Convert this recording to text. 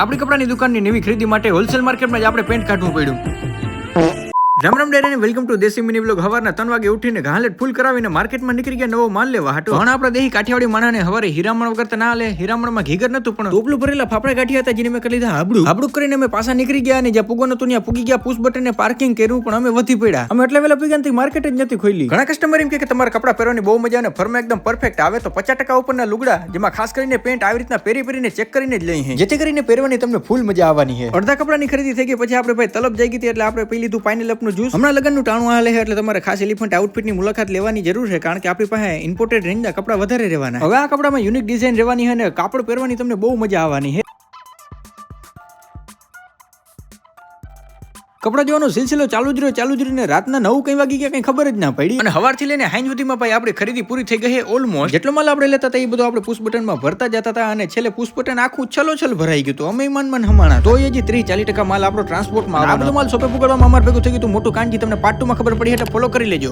આપણી કપડાની દુકાનની નવી ખરીદી માટે હોલસેલ માર્કેટમાં જ આપણે પેન્ટ કાઢવું પડ્યું. Ram Ram dairy welcome to દેશી મિની બ્લોગ. હવારના 3 વાગે ઉઠીને ઘાલેટ ફૂલ કરાવીને માર્કેટમાં નીકળી ગયા નવો માલ લેવા હાટો. પણ આપણા દેહી કાઠિયાવાડી માણાને હવારે હીરામણ વગર તો ના લે. હીરામણમાં ઘીગર નતું પણ ટોપલું ભરેલા ફાફડા કાઢ્યા હતા, જેને મેં કરી લીધા હાબડું કરીને અમે પાછા નીકળી ગયા અને જ્યાં પૂગો નતું ત્યાં પૂગી ગયા. પુશ બટન ને પાર્કિંગ કર્યું પણ અમે વધી પડ્યા. અમે એટલે વેલા પૂગ્યા માર્કેટ જ નથી ખોલી. ઘણા કસ્ટમર એમ કે તમારા કપડા પહેરવાની બહુ મજા અને ફર્મ એકદમ પરફેક્ટ આવે તો 50% ઉપરના લુગડા, જેમાં ખાસ કરીને પેન્ટ આવી રીતના પહેરીને ચેક કરીને જ લઈએ, જેથી કરીને પહેરવાની તમને ફૂલ મજા આવવાની છે. અડધા કપડાની ખરીદી થઈ ગઈ પછી આપણે ભાઈ તલબ જઈ ગઈ હતી, એટલે આપણે પી લીધું પાઇનેપલ નું જ્યુસ. હમણાં લગનનું ટાણું હાલે છે એટલે તમારે ખાસ એલિફન્ટ આઉટફિટની મુલાકાત લેવાની જરૂર છે, કારણ કે આપણી પાસે ઇમ્પોર્ટેડ રેન્જના કપડા વધારે રહેવાના. હવે આ કપડામાં યુનિક ડિઝાઇન રહેવાની છે અને કાપડ પહેરવાની તમને બહુ મજા આવવાની છે. કપડા જોવાનો સિલસિલો ચાલુ જ રહ્યો ને રાતના 9 કઈ વાગી ગયા કઈ ખબર જ ના પડી. અને હવારથી લઈને હાંજ સુધીમાં ભાઈ આપણી ખરીદી પૂરી થઈ ગઈ છે ઓલમોસ્ટ. જેટલો માલ આપણે લેતા હતા એ બધું આપણે પુશ બટનમાં ભરતા જતા હતા અને છેલ્લે પુશ બટન આખું છલોછલ ભરાઈ ગયું હતું. અમે મન હમાણા તો હજી 30-40% માલ આપણો ટ્રાન્સપોર્ટમાં આવવાનો. આ બધો માલ શોપે પુગાડવામાં અમાર ભેગું થઈ ગયું હતું મોટું કાંજી. તમને પાર્ટ 2 માં ખબર પડી એટલે ફોલો કરી લેજો.